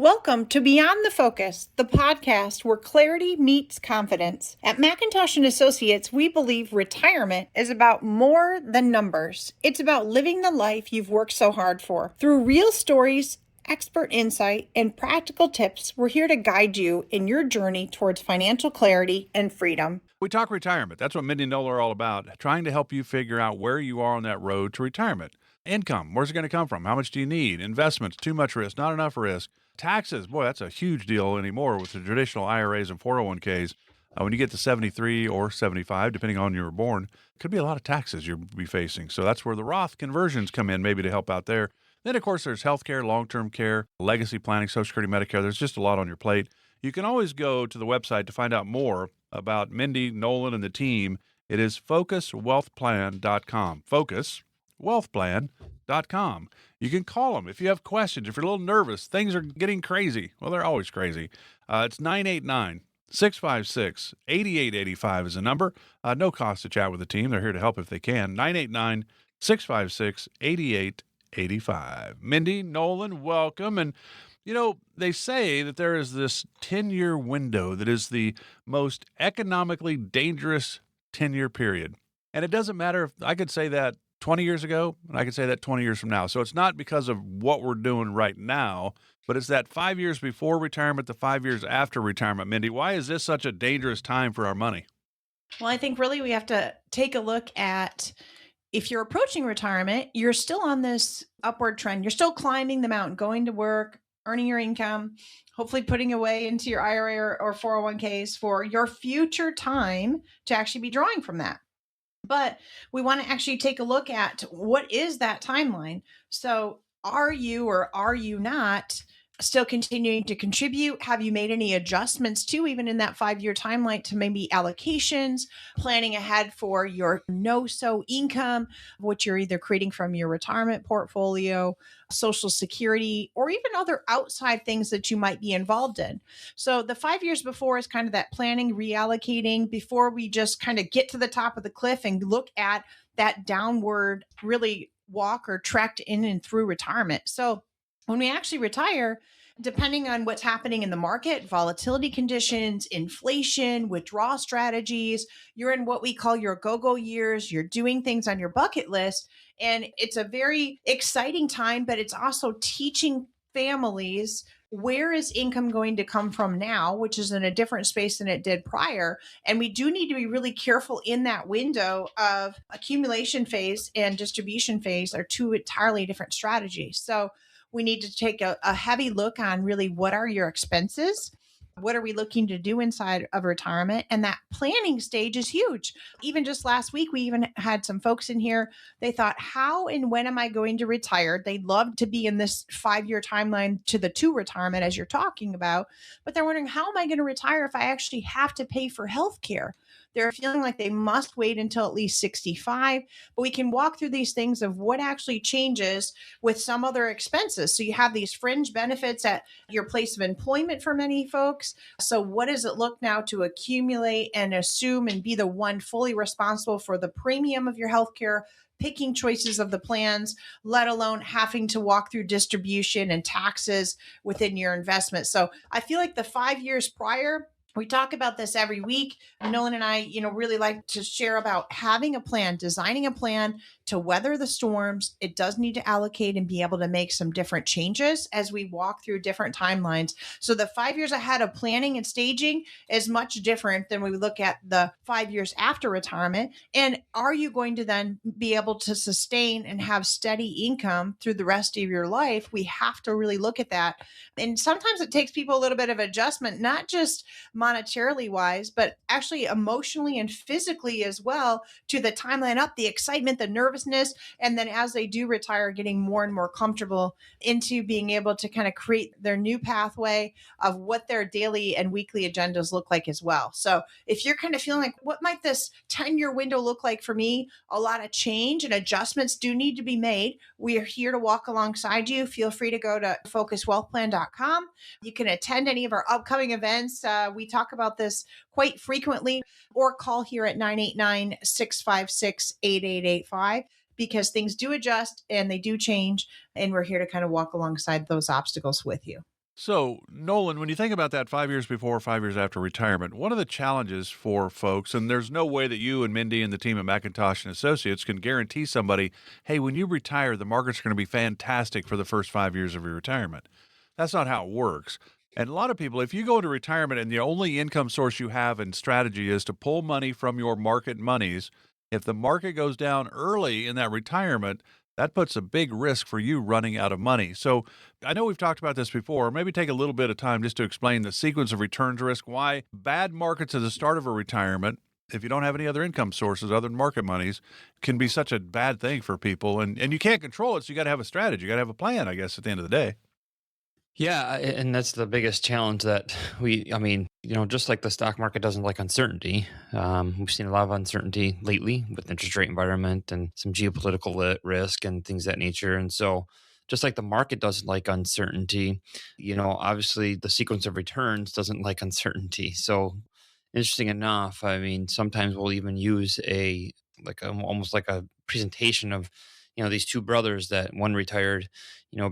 Welcome to Beyond the Focus, the podcast where clarity meets confidence. At McIntosh and Associates, we believe retirement is about more than numbers. It's about living the life you've worked so hard for. Through real stories, expert insight, and practical tips, we're here to guide you in your journey towards financial clarity and freedom. We talk retirement. That's what Mindy and Nola are all about, trying to help you figure out where you are on that road to retirement. Income, where's it going to come from? How much do you need? Investments, too much risk, not enough risk. Taxes, boy, that's a huge deal anymore with the traditional IRAs and 401ks. When you get to 73 or 75, depending on when you were born, could be a lot of taxes you'll be facing. So that's where the Roth conversions come in, maybe to help out there. Then, of course, there's healthcare, long-term care, legacy planning, Social Security, Medicare. There's just a lot on your plate. You can always go to the website to find out more about Mindy, Nolan, and the team. It is focuswealthplan.com. Focuswealthplan.com. You can call them if you have questions, if you're a little nervous, things are getting crazy. Well, they're always crazy. It's 989-656-8885 is the number. No cost to chat with the team. They're here to help if they can. 989-656-8885. Mindy, Nolan, welcome. And they say that there is this 10-year window that is the most economically dangerous 10-year period. And it doesn't matter if I could say that 20 years ago, and I could say that 20 years from now. So it's not because of what we're doing right now, but it's that 5 years before retirement, the 5 years after retirement. Mindy, why is this such a dangerous time for our money? Well, I think really we have to take a look at if you're approaching retirement, you're still on this upward trend. You're still climbing the mountain, going to work, earning your income, hopefully putting away into your IRA or 401ks for your future time to actually be drawing from that. But we want to actually take a look at what is that timeline. So are you or are you not still continuing to contribute? Have you made any adjustments to even in that 5-year timeline to maybe allocations, planning ahead for your no-so income, which you're either creating from your retirement portfolio, Social Security, or even other outside things that you might be involved in? So the 5 years before is kind of that planning, reallocating before we just kind of get to the top of the cliff and look at that downward really walk or trek in and through retirement. So when we actually retire, depending on what's happening in the market, volatility conditions, inflation, withdrawal strategies, you're in what we call your go-go years. You're doing things on your bucket list. And it's a very exciting time, but it's also teaching families where is income going to come from now, which is in a different space than it did prior. And we do need to be really careful in that window of accumulation phase and distribution phase are two entirely different strategies. So we need to take a heavy look on really what are your expenses? What are we looking to do inside of retirement? And that planning stage is huge. Even just last week, we even had some folks in here. They thought, how and when am I going to retire? They'd love to be in this 5-year timeline to retirement, as you're talking about. But they're wondering, how am I going to retire if I actually have to pay for health care? They're feeling like they must wait until at least 65. But we can walk through these things of what actually changes with some other expenses. So you have these fringe benefits at your place of employment for many folks. So what does it look now to accumulate and assume and be the one fully responsible for the premium of your healthcare, picking choices of the plans, let alone having to walk through distribution and taxes within your investment? So I feel like the 5 years prior, we talk about this every week. Nolan and I, really like to share about having a plan, designing a plan to weather the storms. It does need to allocate and be able to make some different changes as we walk through different timelines. So the 5 years ahead of planning and staging is much different than we look at the 5 years after retirement. And are you going to then be able to sustain and have steady income through the rest of your life? We have to really look at that. And sometimes it takes people a little bit of adjustment, not just monetarily wise, but actually emotionally and physically as well, to the timeline up, the excitement, the nervousness. And then as they do retire, getting more and more comfortable into being able to kind of create their new pathway of what their daily and weekly agendas look like as well. So if you're kind of feeling like, what might this 10-year window look like for me? A lot of change and adjustments do need to be made. We are here to walk alongside you. Feel free to go to focuswealthplan.com. You can attend any of our upcoming events. We talk about this quite frequently, or call here at 989-656-8885 because things do adjust and they do change. And we're here to kind of walk alongside those obstacles with you. So, Nolan, when you think about that 5 years before, 5 years after retirement, one of the challenges for folks, and there's no way that you and Mindy and the team at McIntosh and Associates can guarantee somebody, hey, when you retire, the market's going to be fantastic for the first 5 years of your retirement. That's not how it works. And a lot of people, if you go into retirement and the only income source you have and strategy is to pull money from your market monies, if the market goes down early in that retirement, that puts a big risk for you running out of money. So, I know we've talked about this before. Maybe take a little bit of time just to explain the sequence of returns risk, why bad markets at the start of a retirement, if you don't have any other income sources other than market monies, can be such a bad thing for people. And you can't control it. So you got to have a strategy. You got to have a plan, I guess, at the end of the day. Yeah, and that's the biggest challenge that I mean, just like the stock market doesn't like uncertainty, we've seen a lot of uncertainty lately with interest rate environment and some geopolitical risk and things of that nature. And so, just like the market doesn't like uncertainty, obviously the sequence of returns doesn't like uncertainty. So, interesting enough, I mean, sometimes we'll even use almost like a presentation of these two brothers that one retired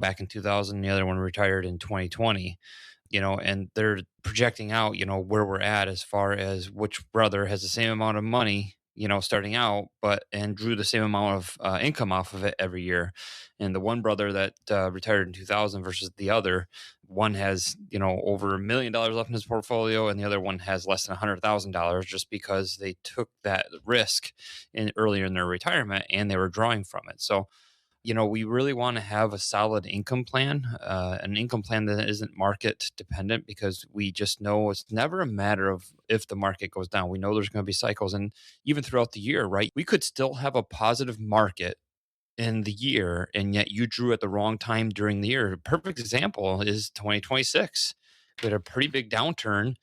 back in 2000, the other one retired in 2020, and they're projecting out where we're at as far as which brother has the same amount of money starting out, but and drew the same amount of income off of it every year. And the one brother that retired in 2000 versus the other, one has over $1 million left in his portfolio, and the other one has less than $100,000, just because they took that risk earlier in their retirement and they were drawing from it. So we really want to have a solid income plan, an income plan that isn't market dependent, because we just know it's never a matter of if the market goes down. We know there's going to be cycles. And even throughout the year, right, we could still have a positive market in the year, and yet you drew at the wrong time during the year. A perfect example is 2026. We had a pretty big downturn,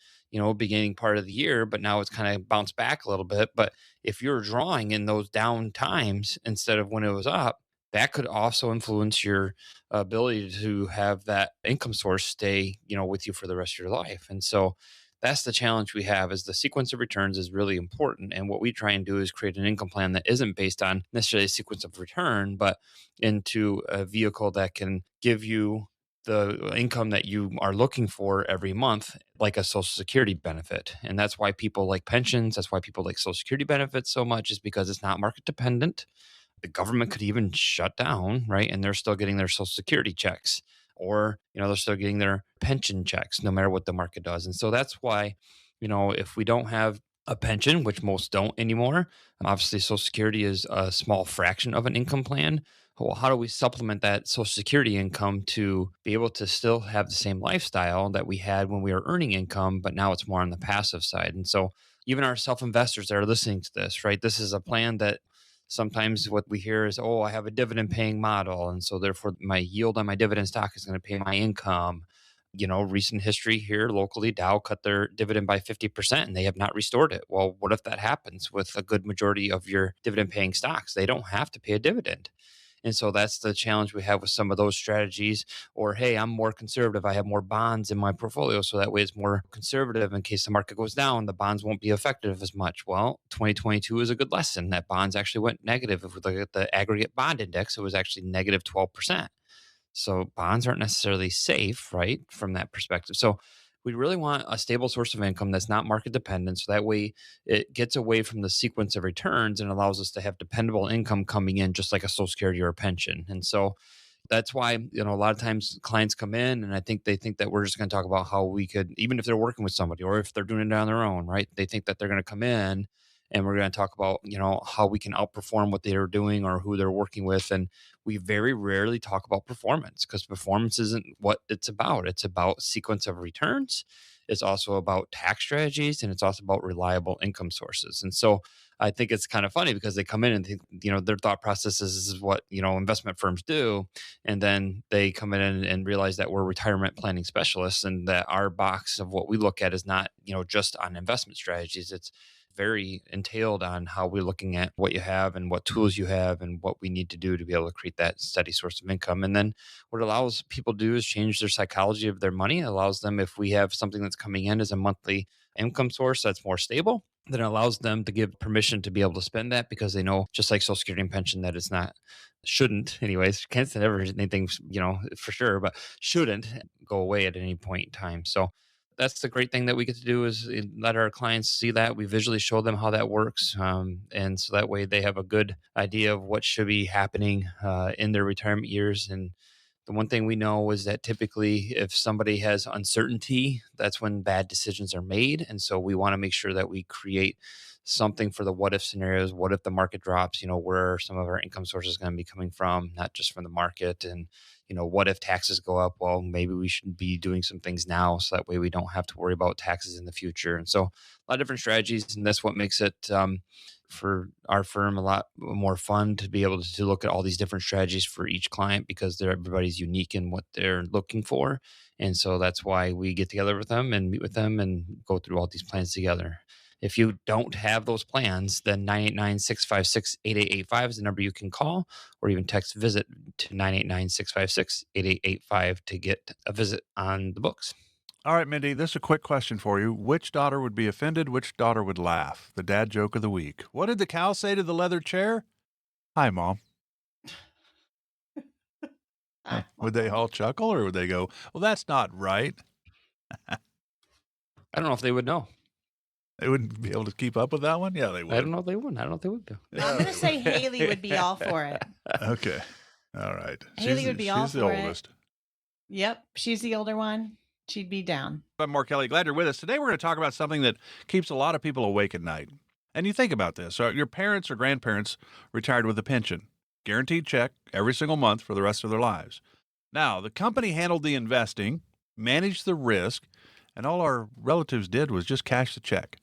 beginning part of the year, but now it's kind of bounced back a little bit. But if you're drawing in those down times instead of when it was up, that could also influence your ability to have that income source stay, with you for the rest of your life. And so that's the challenge we have, is the sequence of returns is really important. And what we try and do is create an income plan that isn't based on necessarily a sequence of return, but into a vehicle that can give you the income that you are looking for every month, like a social security benefit. And that's why people like pensions. That's why people like social security benefits so much, is because it's not market dependent. The government could even shut down, right? And they're still getting their social security checks, or, they're still getting their pension checks no matter what the market does. And so that's why, if we don't have a pension, which most don't anymore, obviously social security is a small fraction of an income plan. Well, how do we supplement that social security income to be able to still have the same lifestyle that we had when we were earning income, but now it's more on the passive side? And so even our self investors that are listening to this, right? This is a plan that sometimes what we hear is, oh, I have a dividend paying model, and so therefore my yield on my dividend stock is going to pay my income. Recent history here locally, Dow cut their dividend by 50% and they have not restored it. Well, what if that happens with a good majority of your dividend paying stocks? They don't have to pay a dividend. And so that's the challenge we have with some of those strategies. Or, hey, I'm more conservative. I have more bonds in my portfolio, so that way it's more conservative in case the market goes down. The bonds won't be effective as much. Well, 2022 is a good lesson that bonds actually went negative. If we look at the aggregate bond index, it was actually negative 12%. So bonds aren't necessarily safe, right, from that perspective. So we really want a stable source of income that's not market dependent. So that way it gets away from the sequence of returns and allows us to have dependable income coming in, just like a social security or a pension. And so that's why, a lot of times clients come in and I think they think that we're just going to talk about how we could, even if they're working with somebody or if they're doing it on their own, right? They think that they're going to come in and we're going to talk about, how we can outperform what they're doing or who they're working with. And we very rarely talk about performance, because performance isn't what it's about. It's about sequence of returns. It's also about tax strategies, and it's also about reliable income sources. And so I think it's kind of funny because they come in and think, their thought process is what, investment firms do. And then they come in and realize that we're retirement planning specialists, and that our box of what we look at is not, just on investment strategies. It's very entailed on how we're looking at what you have and what tools you have and what we need to do to be able to create that steady source of income. And then what it allows people to do is change their psychology of their money. It allows them, if we have something that's coming in as a monthly income source that's more stable, then it allows them to give permission to be able to spend that, because they know, just like Social Security and pension, that it's not, shouldn't anyways, can't say never anything, for sure, but shouldn't go away at any point in time. So that's the great thing that we get to do, is let our clients see that. We visually show them how that works. And so that way they have a good idea of what should be happening in their retirement years. And the one thing we know is that typically if somebody has uncertainty, that's when bad decisions are made. And so we want to make sure that we create something for the what if scenarios. What if the market drops? Where are some of our income sources going to be coming from? Not just from the market. And what if taxes go up? Well, maybe we should be doing some things now, so that way we don't have to worry about taxes in the future. And so a lot of different strategies, and that's what makes it for our firm a lot more fun to be able to look at all these different strategies for each client, because everybody's unique in what they're looking for. And so that's why we get together with them and meet with them and go through all these plans together. If you don't have those plans, then 989-656-8885 is the number you can call, or even text visit to 989-656-8885 to get a visit on the books. All right, Mindy, this is a quick question for you. Which daughter would be offended? Which daughter would laugh? The dad joke of the week. What did the cow say to the leather chair? Hi, Mom. Would they all chuckle, or would they go, well, that's not right? I don't know if they would know. They wouldn't be able to keep up with that one? Yeah, they would. I don't know if they would. I don't know if they would. I'm going to say Haley would be all for it. Okay. All right. Haley would be all for it. She's the oldest. Yep. She's the older one. She'd be down. I'm Mark Kelly. Glad you're with us. Today we're going to talk about something that keeps a lot of people awake at night. And you think about this. So your parents or grandparents retired with a pension, guaranteed check every single month for the rest of their lives. Now, the company handled the investing, managed the risk, and all our relatives did was just cash the check.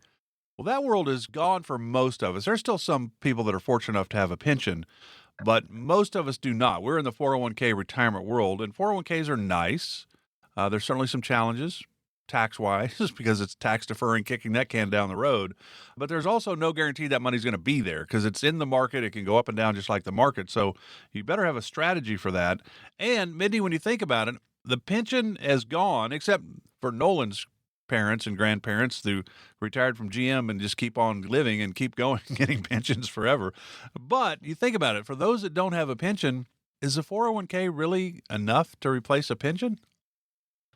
Well, that world is gone for most of us. There's still some people that are fortunate enough to have a pension, but most of us do not. We're in the 401k retirement world, and 401ks are nice. There's certainly some challenges tax-wise because it's tax deferring, kicking that can down the road. But there's also no guarantee that money's going to be there because it's in the market. It can go up and down just like the market. So you better have a strategy for that. And Mindy, when you think about it, the pension has gone, except for Nolan's parents and grandparents who retired from GM and just keep on living and keep going, getting pensions forever. But you think about it, for those that don't have a pension, is a 401k really enough to replace a pension?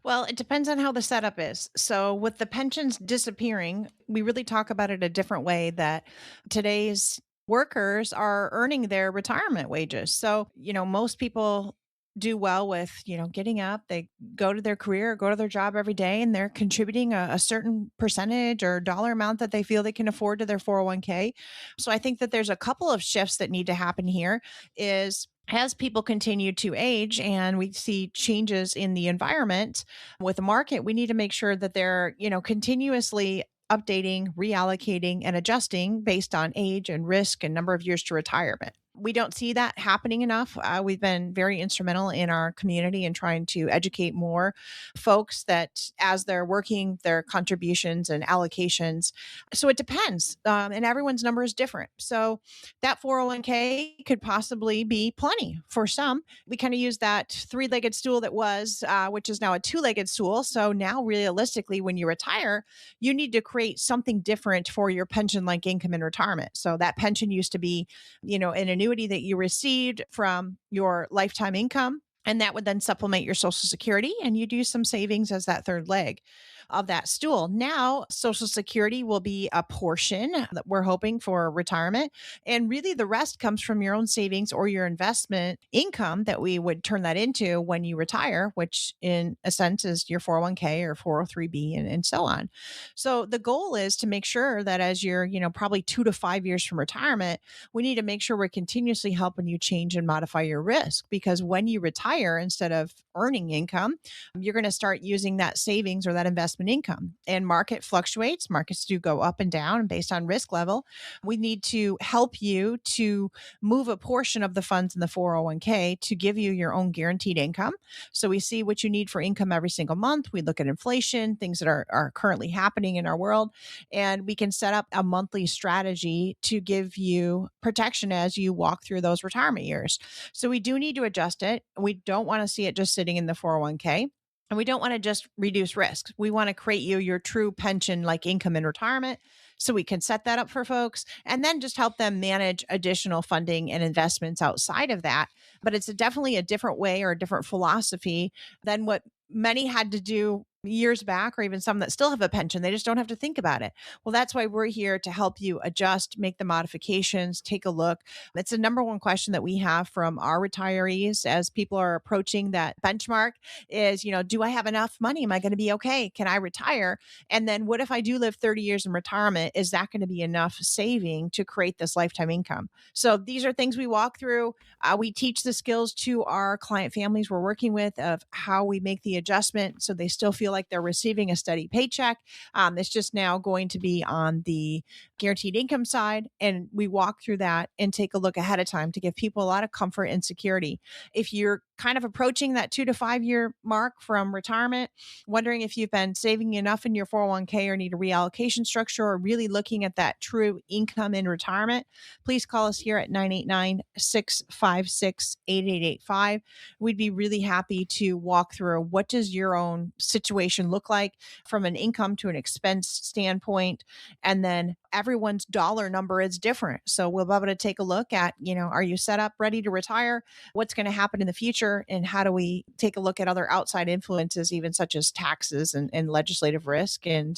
Well, it depends on how the setup is. So with the pensions disappearing, we really talk about it a different way, that today's workers are earning their retirement wages. So, most people do well with, getting up, they go to their career, go to their job every day, and they're contributing a certain percentage or dollar amount that they feel they can afford to their 401k. So I think that there's a couple of shifts that need to happen here is, as people continue to age and we see changes in the environment with the market, we need to make sure that they're, continuously updating, reallocating, and adjusting based on age and risk and number of years to retirement. We don't see that happening enough. We've been very instrumental in our community in trying to educate more folks that as they're working their contributions and allocations. So it depends. And everyone's number is different. So that 401k could possibly be plenty for some. We kind of use that three-legged stool that was, which is now a two-legged stool. So now realistically, when you retire, you need to create something different for your pension-like income in retirement. So that pension used to be, an annuity that you received from your lifetime income, and that would then supplement your Social Security, and you do some savings as that third leg of that stool. Now, Social Security will be a portion that we're hoping for retirement. And really the rest comes from your own savings or your investment income that we would turn that into when you retire, which in a sense is your 401k or 403b and so on. So the goal is to make sure that as you're, probably 2 to 5 years from retirement, we need to make sure we're continuously helping you change and modify your risk, because when you retire, retire instead of earning income, you're going to start using that savings or that investment income. And market fluctuates, markets do go up and down based on risk level. We need to help you to move a portion of the funds in the 401k to give you your own guaranteed income. So we see what you need for income every single month. We look at inflation, things that are currently happening in our world, and we can set up a monthly strategy to give you protection as you walk through those retirement years. So we do need to adjust it. We don't want to see it just sitting in the 401k. And we don't want to just reduce risks. We want to create you your true pension like income in retirement. So we can set that up for folks and then just help them manage additional funding and investments outside of that. But it's definitely a different way or a different philosophy than what many had to do years back, or even some that still have a pension. They just don't have to think about it. Well, that's why we're here to help you adjust, make the modifications, take a look. It's the number one question that we have from our retirees as people are approaching that benchmark is, do I have enough money? Am I going to be okay? Can I retire? And then what if I do live 30 years in retirement? Is that going to be enough saving to create this lifetime income? So these are things we walk through. We teach the skills to our client families we're working with of how we make the adjustment so they still feel like they're receiving a steady paycheck. It's just now going to be on the guaranteed income side. And we walk through that and take a look ahead of time to give people a lot of comfort and security. If you're kind of approaching that 2 to 5 year mark from retirement, wondering if you've been saving enough in your 401k or need a reallocation structure, or really looking at that true income in retirement, please call us here at 989-656-8885. We'd be really happy to walk through what does your own situation look like from an income to an expense standpoint. And then everyone's dollar number is different. So we'll be able to take a look at, are you set up ready to retire? What's going to happen in the future? And how do we take a look at other outside influences, even such as taxes and legislative risk, and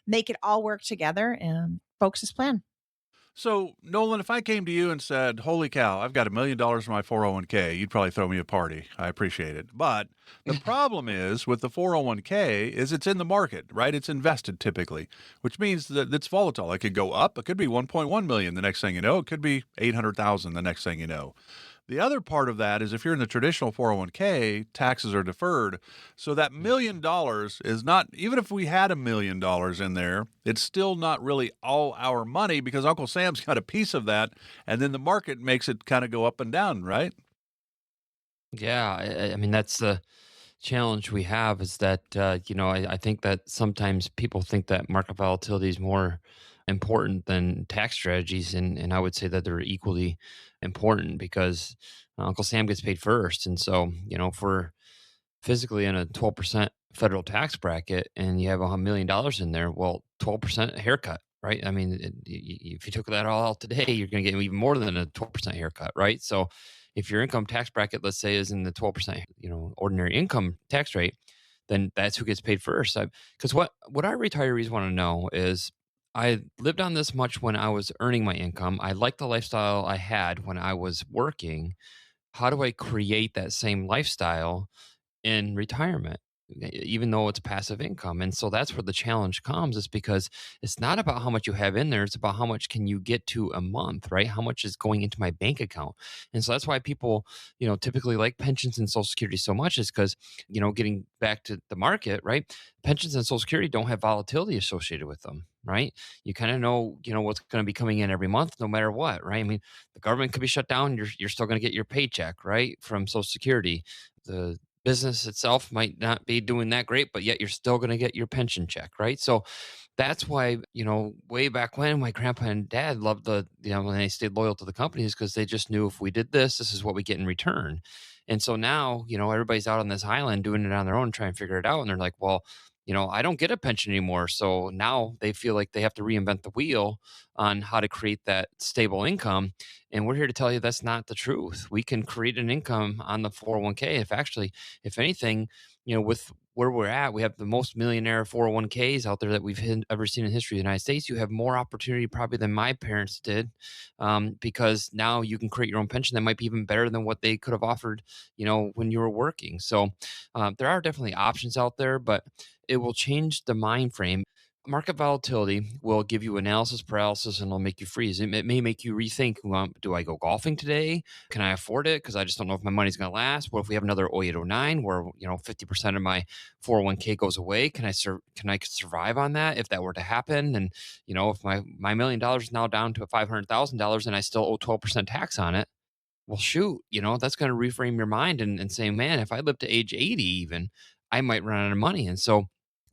make it all work together and focus this plan. So, Nolan, if I came to you and said, "Holy cow, I've got $1 million in my 401k," you'd probably throw me a party. I appreciate it. But the problem is with the 401k is it's in the market, right? It's invested typically, which means that it's volatile. It could go up. It could be 1.1 million the next thing you know. It could be 800,000 the next thing you know. The other part of that is if you're in the traditional 401k, taxes are deferred. So that $1 million is not, even if we had $1 million in there, it's still not really all our money because Uncle Sam's got a piece of that. And then the market makes it kind of go up and down, right? Yeah, I mean that's the challenge we have is that I think that sometimes people think that market volatility is more important than tax strategies, and I would say that they're equally important because Uncle Sam gets paid first, and so if we're physically in a 12% federal tax bracket and you have $1 million in there, well, 12% haircut. Right. I mean, if you took that all out today, you're going to get even more than a 12% haircut. Right. So if your income tax bracket, let's say, is in the 12%, ordinary income tax rate, then that's who gets paid first. Because what our retirees want to know is I lived on this much when I was earning my income. I liked the lifestyle I had when I was working. How do I create that same lifestyle in retirement, even though it's passive income? And so that's where the challenge comes, is because it's not about how much you have in there. It's about how much can you get to a month, right? How much is going into my bank account? And so that's why people, typically like pensions and Social Security so much, is because, getting back to the market, right? Pensions and Social Security don't have volatility associated with them, right? You kind of know, what's going to be coming in every month, no matter what, right? I mean, the government could be shut down. You're still going to get your paycheck, right? From Social Security. The business itself might not be doing that great, but yet you're still going to get your pension check, right? So that's why, way back when my grandpa and dad loved when they stayed loyal to the companies, because they just knew if we did this, this is what we get in return. And so now, everybody's out on this island doing it on their own, trying to figure it out. And they're like, well, I don't get a pension anymore. So now they feel like they have to reinvent the wheel on how to create that stable income. And we're here to tell you that's not the truth. We can create an income on the 401k. If anything, with where we're at, we have the most millionaire 401ks out there that we've ever seen in history of the United States. You have more opportunity probably than my parents did, because now you can create your own pension that might be even better than what they could have offered, when you were working. So there are definitely options out there, but it will change the mind frame. Market volatility will give you analysis paralysis and it'll make you freeze. It may make you rethink, do I go golfing today? Can I afford it? Because I just don't know if my money's going to last. What if we have another 0809 where, 50% of my 401k goes away? Can I survive on that if that were to happen? And, if my $1 million is now down to $500,000 and I still owe 12% tax on it, well, shoot, that's going to reframe your mind and say, man, if I live to age 80 even, I might run out of money. And so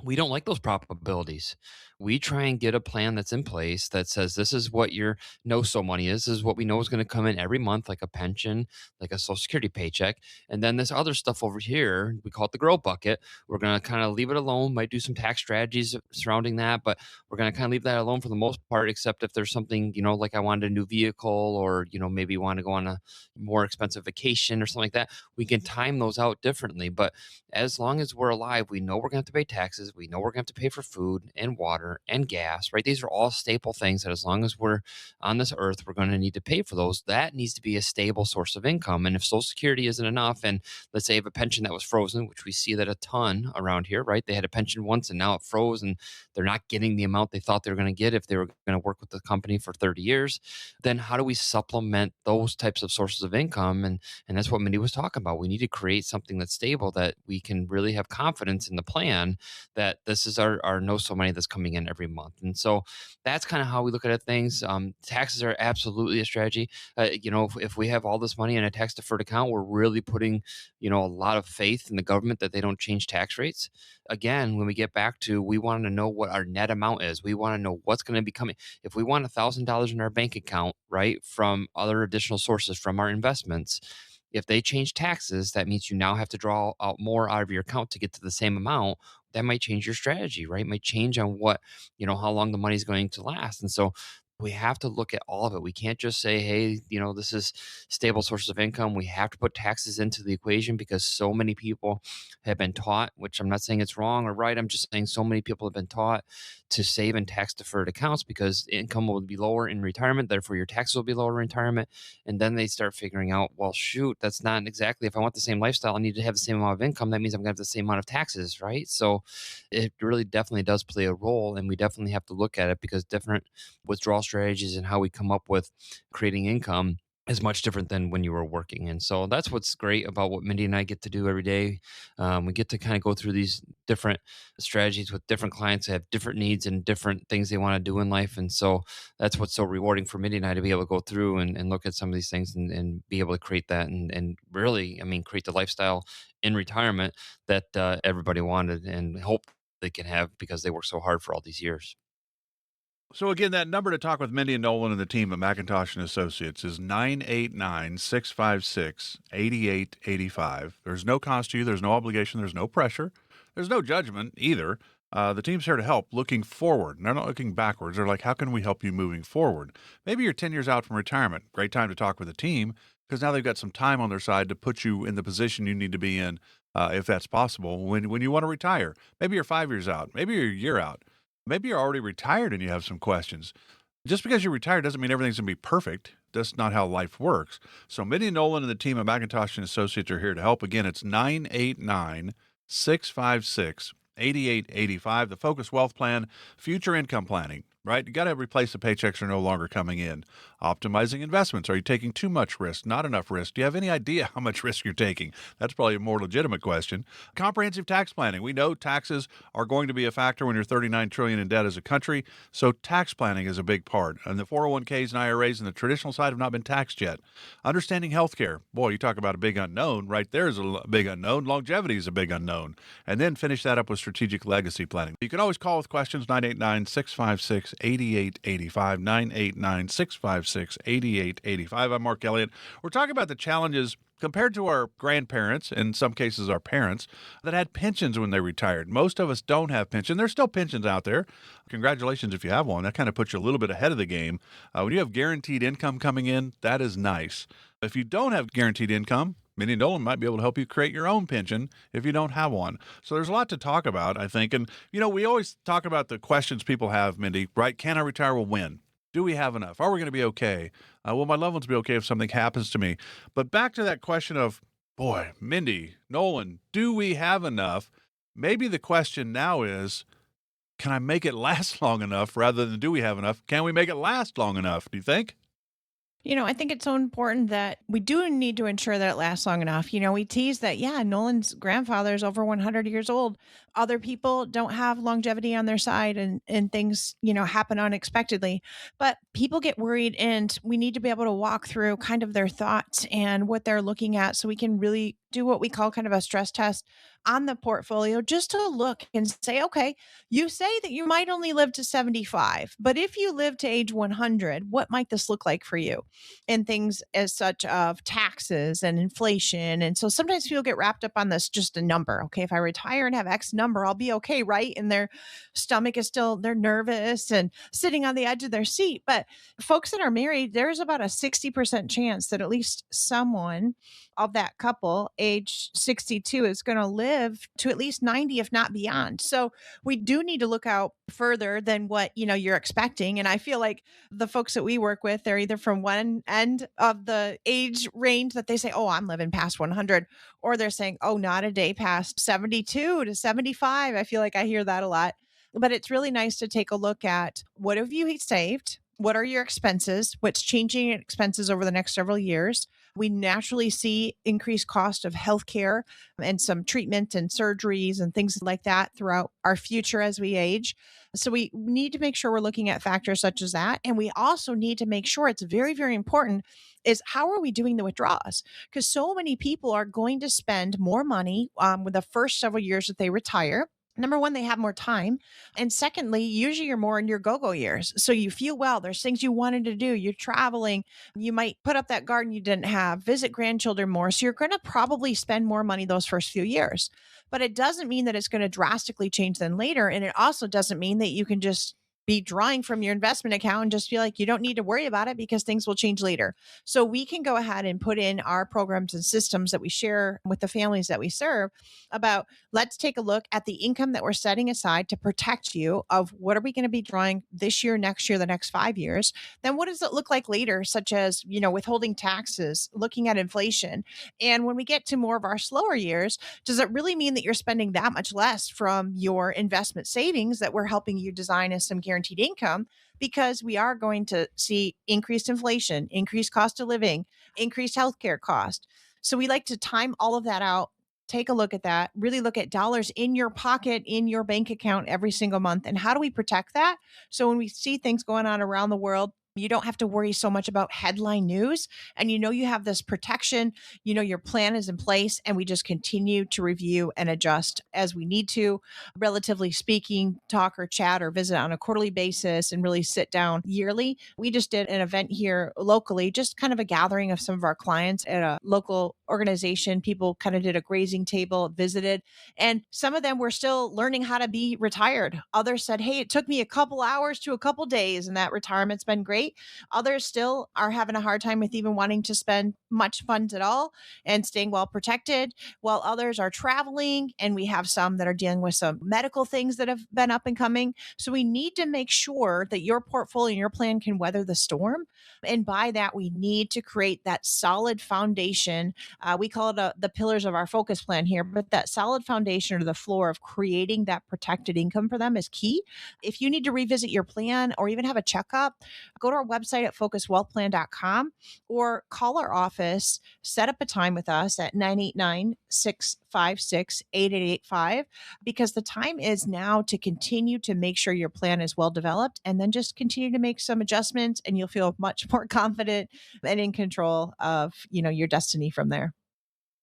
we don't like those probabilities. We try and get a plan that's in place that says this is what your no-so money is. This is what we know is going to come in every month, like a pension, like a Social Security paycheck. And then this other stuff over here, we call it the grow bucket. We're going to kind of leave it alone, might do some tax strategies surrounding that, but we're going to kind of leave that alone for the most part, except if there's something, like I wanted a new vehicle or, maybe want to go on a more expensive vacation or something like that. We can time those out differently. But as long as we're alive, we know we're going to have to pay taxes. We know we're going to have to pay for food and water and gas, right? These are all staple things that as long as we're on this earth, we're going to need to pay for those. That needs to be a stable source of income. And if Social Security isn't enough, and let's say you have a pension that was frozen, which we see that a ton around here, right? They had a pension once and now it froze and they're not getting the amount they thought they were going to get if they were going to work with the company for 30 years. Then how do we supplement those types of sources of income? And that's what Mindy was talking about. We need to create something that's stable that we can really have confidence in the plan that this is our no-so money that's coming in every month. And so that's kind of how we look at things. Taxes are absolutely a strategy. If we have all this money in a tax deferred account, we're really putting, a lot of faith in the government that they don't change tax rates. Again, when we get back to, we want to know what our net amount is. We want to know what's going to be coming. If we want $1,000 in our bank account, right, from other additional sources from our investments, if they change taxes, that means you now have to draw out more out of your account to get to the same amount. That might change your strategy, right? It might change on what, how long the money's going to last. And so we have to look at all of it. We can't just say, hey, this is stable sources of income. We have to put taxes into the equation because so many people have been taught, which I'm not saying it's wrong or right. I'm just saying so many people have been taught to save in tax deferred accounts because income will be lower in retirement. Therefore, your taxes will be lower in retirement. And then they start figuring out, well, shoot, that's not exactly, if I want the same lifestyle, I need to have the same amount of income. That means I'm going to have the same amount of taxes, right? So it really definitely does play a role. And we definitely have to look at it because different withdrawal strategies and how we come up with creating income is much different than when you were working. And so that's what's great about what Mindy and I get to do every day. We get to kind of go through these different strategies with different clients that have different needs and different things they want to do in life. And so that's what's so rewarding for Mindy and I to be able to go through and look at some of these things and be able to create that and really, create the lifestyle in retirement that everybody wanted and hope they can have because they worked so hard for all these years. So again, that number to talk with Mindy and Nolan and the team at McIntosh and Associates is 989-656-8885. There's no cost to you. There's no obligation. There's no pressure. There's no judgment either. The team's here to help, looking forward. They're not looking backwards. They're like, how can we help you moving forward? Maybe you're 10 years out from retirement. Great time to talk with the team because now they've got some time on their side to put you in the position you need to be in, if that's possible, when you want to retire. Maybe you're 5 years out. Maybe you're a year out. Maybe you're already retired and you have some questions. Just because you're retired doesn't mean everything's going to be perfect. That's not how life works. So Mindy Nolan and the team at McIntosh and Associates are here to help. Again, it's 989-656-8885. The Focus Wealth Plan, future income planning, right? You got to replace the paychecks that are no longer coming in. Optimizing investments. Are you taking too much risk? Not enough risk? Do you have any idea how much risk you're taking? That's probably a more legitimate question. Comprehensive tax planning. We know taxes are going to be a factor when you're $39 trillion in debt as a country. So tax planning is a big part. And the 401ks and IRAs and the traditional side have not been taxed yet. Understanding healthcare. Boy, you talk about a big unknown. Right there is a big unknown. Longevity is a big unknown. And then finish that up with strategic legacy planning. You can always call with questions, 989-656-8885, 989-656-8885. I'm Mark Elliott. We're talking about the challenges compared to our grandparents, in some cases our parents, that had pensions when they retired. Most of us don't have pensions. There's still pensions out there. Congratulations if you have one. That kind of puts you a little bit ahead of the game. When you have guaranteed income coming in, that is nice. If you don't have guaranteed income, Mindy Nolan might be able to help you create your own pension if you don't have one. So there's a lot to talk about, I think. And, we always talk about the questions people have, Mindy, right? Can I retire? Well, when? Do we have enough? Are we going to be okay? Will my loved ones be okay if something happens to me? But back to that question of, boy, Mindy, Nolan, do we have enough? Maybe the question now is, can I make it last long enough rather than do we have enough? Can we make it last long enough? Do you think? I think it's so important that we do need to ensure that it lasts long enough. We tease that, yeah, Nolan's grandfather is over 100 years old. Other people don't have longevity on their side and things, happen unexpectedly. But people get worried, and we need to be able to walk through kind of their thoughts and what they're looking at so we can really do what we call kind of a stress test on the portfolio, just to look and say, okay, you say that you might only live to 75, but if you live to age 100, what might this look like for you? And things as such of taxes and inflation. And so sometimes people get wrapped up on this, just a number. Okay, if I retire and have X number, I'll be okay, right? And their stomach is still, they're nervous and sitting on the edge of their seat. But folks that are married, there's about a 60% chance that at least someone of that couple age 62 is going to live to at least 90, if not beyond. So we do need to look out further than what you're expecting. And I feel like the folks that we work with, they're either from one end of the age range that they say, oh, I'm living past 100, or they're saying, oh, not a day past 72 to 75. I feel like I hear that a lot. But it's really nice to take a look at, what have you saved? What are your expenses? What's changing in expenses over the next several years? We naturally see increased cost of healthcare and some treatment and surgeries and things like that throughout our future as we age. So we need to make sure we're looking at factors such as that. And we also need to make sure, it's very, very important, is how are we doing the withdrawals? Because so many people are going to spend more money with the first several years that they retire. Number one, they have more time. And secondly, usually you're more in your go-go years. So you feel well. There's things you wanted to do. You're traveling. You might put up that garden you didn't have, visit grandchildren more. So you're going to probably spend more money those first few years. But it doesn't mean that it's going to drastically change then later. And it also doesn't mean that you can just be drawing from your investment account and just feel like you don't need to worry about it because things will change later. So we can go ahead and put in our programs and systems that we share with the families that we serve about, let's take a look at the income that we're setting aside to protect you of what are we going to be drawing this year, next year, the next 5 years. Then what does it look like later, such as, withholding taxes, looking at inflation. And when we get to more of our slower years, does it really mean that you're spending that much less from your investment savings that we're helping you design as some guaranteed income? Because we are going to see increased inflation, increased cost of living, increased healthcare cost. So we like to time all of that out, take a look at that, really look at dollars in your pocket, in your bank account every single month. And how do we protect that? So when we see things going on around the world, you don't have to worry so much about headline news, and you have this protection, your plan is in place, and we just continue to review and adjust as we need to, relatively speaking, talk or chat or visit on a quarterly basis and really sit down yearly. We just did an event here locally, just kind of a gathering of some of our clients at a local organization. People kind of did a grazing table, visited, and some of them were still learning how to be retired. Others said, hey, it took me a couple hours to a couple days, and that retirement's been great. Others still are having a hard time with even wanting to spend much funds at all and staying well protected, while others are traveling. And we have some that are dealing with some medical things that have been up and coming. So we need to make sure that your portfolio and your plan can weather the storm. And by that, we need to create that solid foundation. We call it the pillars of our focus plan here, but that solid foundation or the floor of creating that protected income for them is key. If you need to revisit your plan or even have a checkup, go to our website at focuswealthplan.com or call our office, set up a time with us at 989-656-8885, because the time is now to continue to make sure your plan is well developed, and then just continue to make some adjustments, and you'll feel much more confident and in control of, your destiny from there.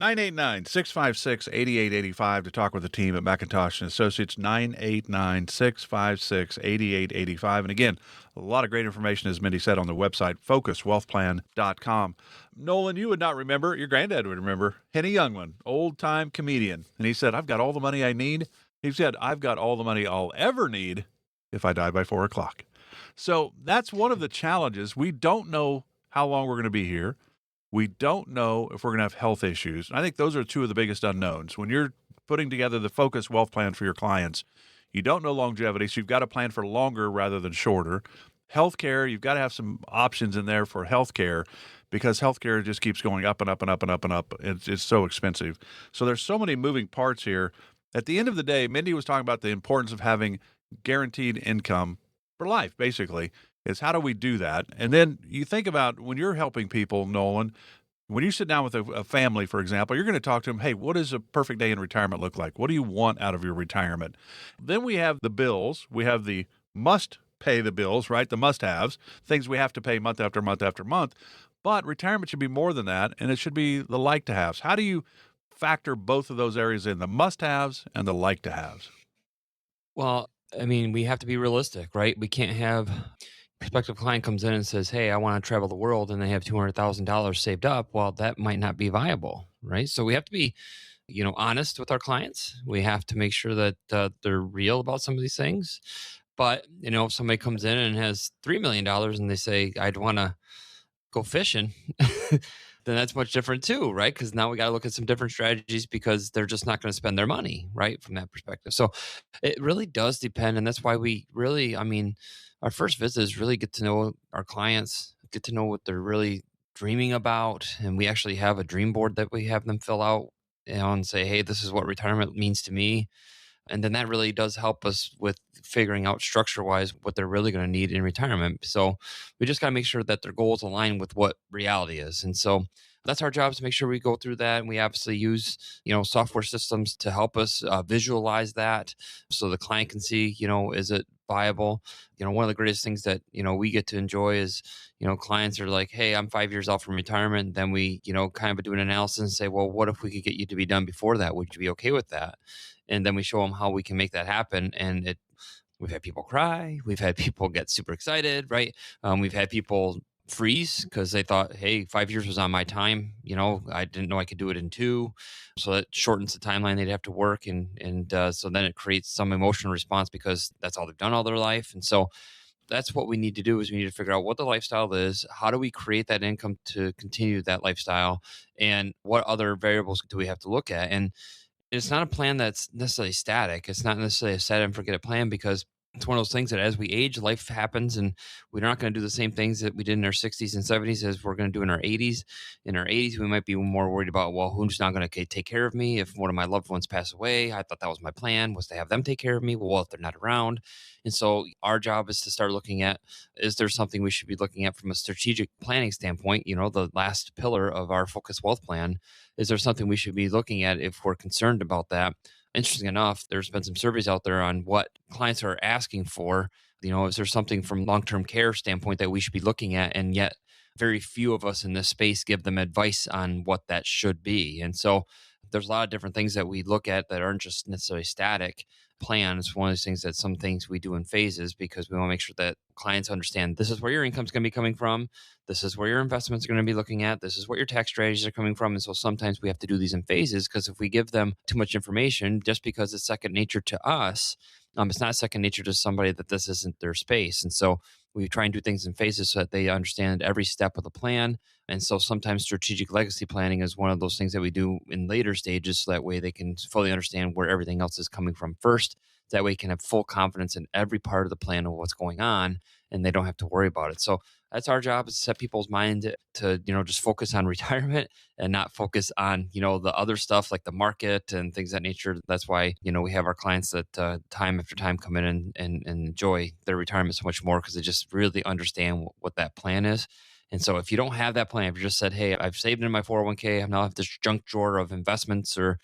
989-656-8885 to talk with the team at McIntosh & Associates, 989-656-8885. And again, a lot of great information, as Mindy said, on the website, focuswealthplan.com. Nolan, you would not remember, your granddad would remember, Henny Youngman, old-time comedian. And he said, I've got all the money I need. He said, I've got all the money I'll ever need if I die by 4 o'clock. So that's one of the challenges. We don't know how long we're going to be here. We don't know if we're going to have health issues. And I think those are two of the biggest unknowns. When you're putting together the Focus Wealth Plan for your clients, you don't know longevity, so you've got to plan for longer rather than shorter. Healthcare, you've got to have some options in there for healthcare, because healthcare just keeps going up and up and up and up and up. It's so expensive. So there's so many moving parts here. At the end of the day, Mindy was talking about the importance of having guaranteed income for life, basically, is how do we do that? And then you think about when you're helping people, Nolan, when you sit down with a family, for example, you're going to talk to them, hey, what does a perfect day in retirement look like? What do you want out of your retirement? Then we have the bills. We have the must pay the bills, right? The must haves, things we have to pay month after month after month. But retirement should be more than that, and it should be the like to haves. How do you factor both of those areas in, the must haves and the like to haves? Well, I mean, we have to be realistic, right? We can't have prospective client comes in and says, "Hey, I want to travel the world," and they have $200,000 saved up. Well, that might not be viable, right? So we have to be, honest with our clients. We have to make sure that they're real about some of these things. But if somebody comes in and has $3 million and they say, "I'd want to go fishing," then that's much different too, right? Because now we got to look at some different strategies because they're just not going to spend their money, right? From that perspective. So it really does depend. And that's why we really, our first visit is really get to know our clients, get to know what they're really dreaming about. And we actually have a dream board that we have them fill out, and say, "Hey, this is what retirement means to me." And then that really does help us with figuring out structure wise what they're really going to need in retirement. So we just got to make sure that their goals align with what reality is. And so that's our job, is to make sure we go through that. And we obviously use, software systems to help us visualize that so the client can see, is it viable? One of the greatest things that, we get to enjoy is, clients are like, "Hey, I'm 5 years out from retirement." Then we, kind of do an analysis and say, "Well, what if we could get you to be done before that? Would you be okay with that?" And then we show them how we can make that happen. And we've had people cry. We've had people get super excited, right? We've had people freeze because they thought, "Hey, 5 years was on my time. I didn't know I could do it in 2." So that shortens the timeline they'd have to work. And so then it creates some emotional response because that's all they've done all their life. And so that's what we need to do, is we need to figure out what the lifestyle is. How do we create that income to continue that lifestyle? And what other variables do we have to look at? And it's not a plan that's necessarily static. It's not necessarily a set and forget it plan, because it's one of those things that as we age, life happens, and we're not going to do the same things that we did in our 60s and 70s as we're going to do in our 80s. In our 80s, we might be more worried about, well, who's not going to take care of me if one of my loved ones pass away? I thought that was my plan, was to have them take care of me. Well, if they're not around. And so our job is to start looking at, is there something we should be looking at from a strategic planning standpoint? The last pillar of our Focus Wealth Plan, is there something we should be looking at if we're concerned about that? Interesting enough, there's been some surveys out there on what clients are asking for. Is there something from long-term care standpoint that we should be looking at? And yet very few of us in this space give them advice on what that should be. And so there's a lot of different things that we look at that aren't just necessarily static. Plan is one of those things that some things we do in phases, because we want to make sure that clients understand this is where your income's going to be coming from. This is where your investments are going to be looking at. This is what your tax strategies are coming from. And so sometimes we have to do these in phases, because if we give them too much information, just because it's second nature to us, it's not second nature to somebody that this isn't their space. And so we try and do things in phases so that they understand every step of the plan. And so sometimes strategic legacy planning is one of those things that we do in later stages, so that way they can fully understand where everything else is coming from first. That way you can have full confidence in every part of the plan of what's going on, and they don't have to worry about it. So that's our job, is to set people's mind to, just focus on retirement and not focus on, the other stuff like the market and things of that nature. That's why, we have our clients that time after time come in and enjoy their retirement so much more, because they just really understand what that plan is. And so if you don't have that plan, if you just said, "Hey, I've saved in my 401k, I now have this junk drawer of investments or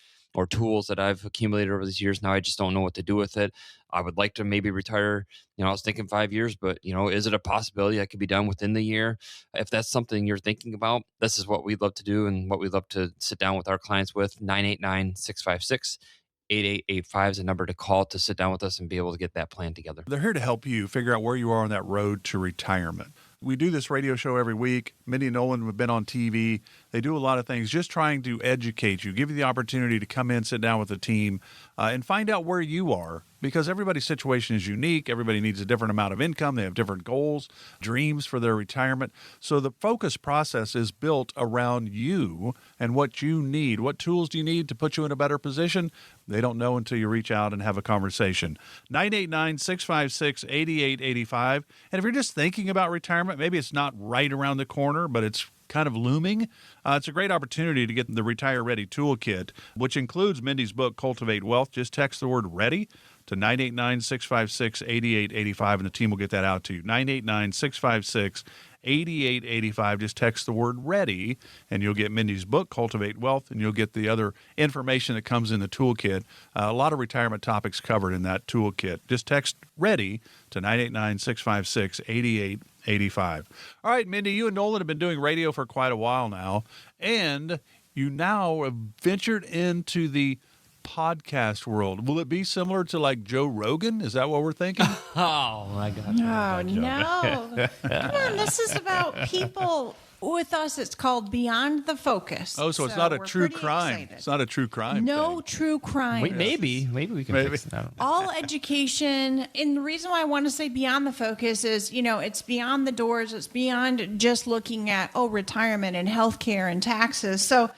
tools that I've accumulated over these years. Now I just don't know what to do with it. I would like to maybe retire. I was thinking 5 years, but is it a possibility I could be done within the year?" If that's something you're thinking about, this is what we'd love to do, and what we'd love to sit down with our clients with. 989-656-8885 is a number to call to sit down with us and be able to get that plan together. They're here to help you figure out where you are on that road to retirement. We do this radio show every week. Mindy and Nolan have been on TV. They do a lot of things just trying to educate you, give you the opportunity to come in, sit down with the team, and find out where you are, because everybody's situation is unique. Everybody needs a different amount of income. They have different goals, dreams for their retirement. So the focus process is built around you and what you need. What tools do you need to put you in a better position? They don't know until you reach out and have a conversation. 989-656-8885. And if you're just thinking about retirement, maybe it's not right around the corner, but it's kind of looming, it's a great opportunity to get the Retire Ready Toolkit, which includes Mindy's book, Cultivate Wealth. Just text the word READY to 989-656-8885, and the team will get that out to you. 989-656-8885. Just text the word READY, and you'll get Mindy's book, Cultivate Wealth, and you'll get the other information that comes in the toolkit. A lot of retirement topics covered in that toolkit. Just text READY to 989-656-8885. All right, Mindy, you and Nolan have been doing radio for quite a while now, and you now have ventured into the podcast world. Will it be similar to like Joe Rogan? Is that what we're thinking? Oh my gosh. Oh, no. Come on, this is about people. With us, it's called Beyond the Focus. Oh, so it's not a we're true pretty crime. excited. It's not a true crime. No thing. true crime. Wait, maybe we can fix it. I don't know. All education. And the reason why I want to say Beyond the Focus is, it's beyond the doors. It's beyond just looking at, retirement and healthcare and taxes. So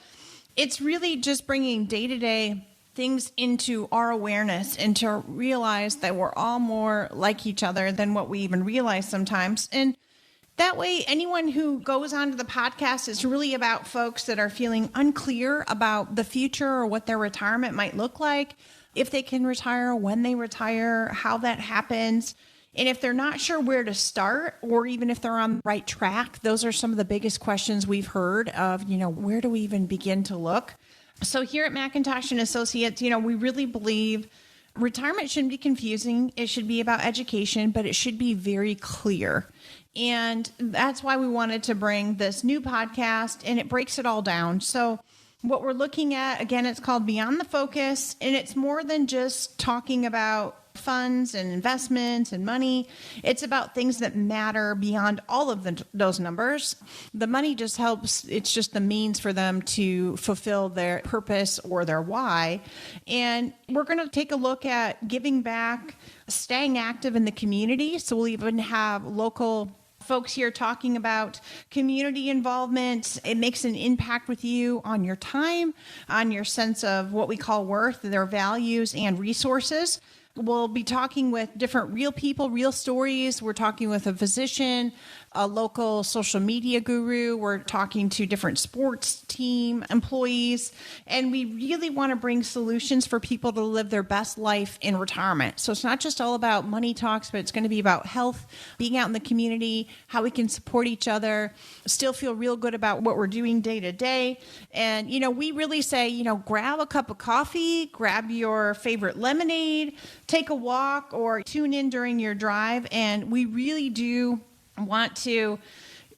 it's really just bringing day-to-day things into our awareness and to realize that we're all more like each other than what we even realize sometimes. And that way, anyone who goes onto the podcast is really about folks that are feeling unclear about the future or what their retirement might look like, if they can retire, when they retire, how that happens. And if they're not sure where to start, or even if they're on the right track, those are some of the biggest questions we've heard of, where do we even begin to look? So here at McIntosh and Associates, we really believe retirement shouldn't be confusing. It should be about education, but it should be very clear. And that's why we wanted to bring this new podcast, and it breaks it all down. So what we're looking at, again, it's called Beyond the Focus, and it's more than just talking about funds and investments and money. It's about things that matter beyond all of those numbers. The money just helps. It's just the means for them to fulfill their purpose or their why. And we're going to take a look at giving back, staying active in the community. So we'll even have local folks here talking about community involvement. It makes an impact with you on your time, on your sense of what we call worth, their values and resources. We'll be talking with different real people, real stories. We're talking with a physician, a local social media guru. We're talking to different sports team employees. And we really want to bring solutions for people to live their best life in retirement. So it's not just all about money talks, but it's going to be about health, being out in the community, how we can support each other, still feel real good about what we're doing day to day. And, we really say, grab a cup of coffee, grab your favorite lemonade, take a walk, or tune in during your drive. And we really do want to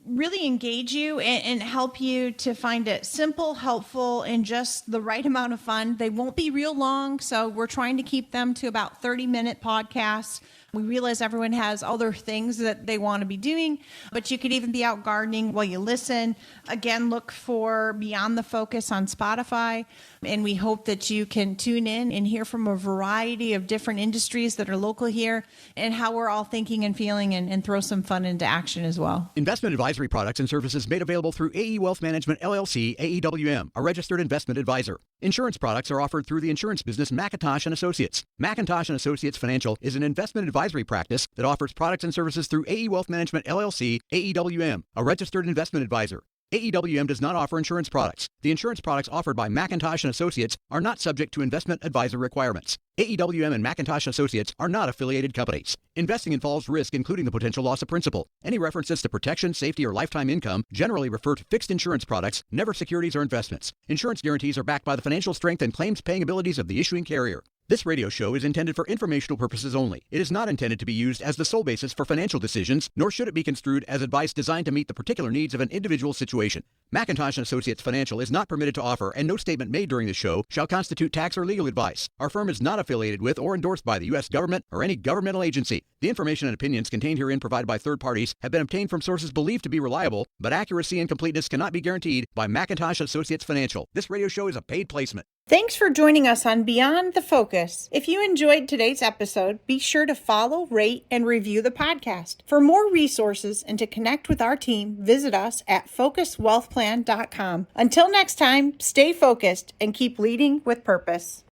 really engage you and help you to find it simple, helpful, and just the right amount of fun. They won't be real long, so we're trying to keep them to about 30-minute podcasts. We realize everyone has other things that they want to be doing, but you could even be out gardening while you listen. Again, look for Beyond the Focus on Spotify, and we hope that you can tune in and hear from a variety of different industries that are local here and how we're all thinking and feeling, and throw some fun into action as well. Investment advisory products and services made available through AE Wealth Management, LLC, AEWM, a registered investment advisor. Insurance products are offered through the insurance business McIntosh and Associates. McIntosh and Associates Financial is an investment advisory practice that offers products and services through AE Wealth Management, LLC, AEWM, a registered investment advisor. AEWM does not offer insurance products. The insurance products offered by McIntosh and Associates are not subject to investment advisor requirements. AEWM and McIntosh Associates are not affiliated companies. Investing involves risk, including the potential loss of principal. Any references to protection, safety, or lifetime income generally refer to fixed insurance products, never securities or investments. Insurance guarantees are backed by the financial strength and claims-paying abilities of the issuing carrier. This radio show is intended for informational purposes only. It is not intended to be used as the sole basis for financial decisions, nor should it be construed as advice designed to meet the particular needs of an individual situation. McIntosh and Associates Financial is not permitted to offer, and no statement made during this show shall constitute tax or legal advice. Our firm is not affiliated with or endorsed by the U.S. government or any governmental agency. The information and opinions contained herein provided by third parties have been obtained from sources believed to be reliable, but accuracy and completeness cannot be guaranteed by McIntosh Associates Financial. This radio show is a paid placement. Thanks for joining us on Beyond the Focus. If you enjoyed today's episode, be sure to follow, rate, and review the podcast. For more resources and to connect with our team, visit us at focuswealthplan.com. Until next time, stay focused and keep leading with purpose.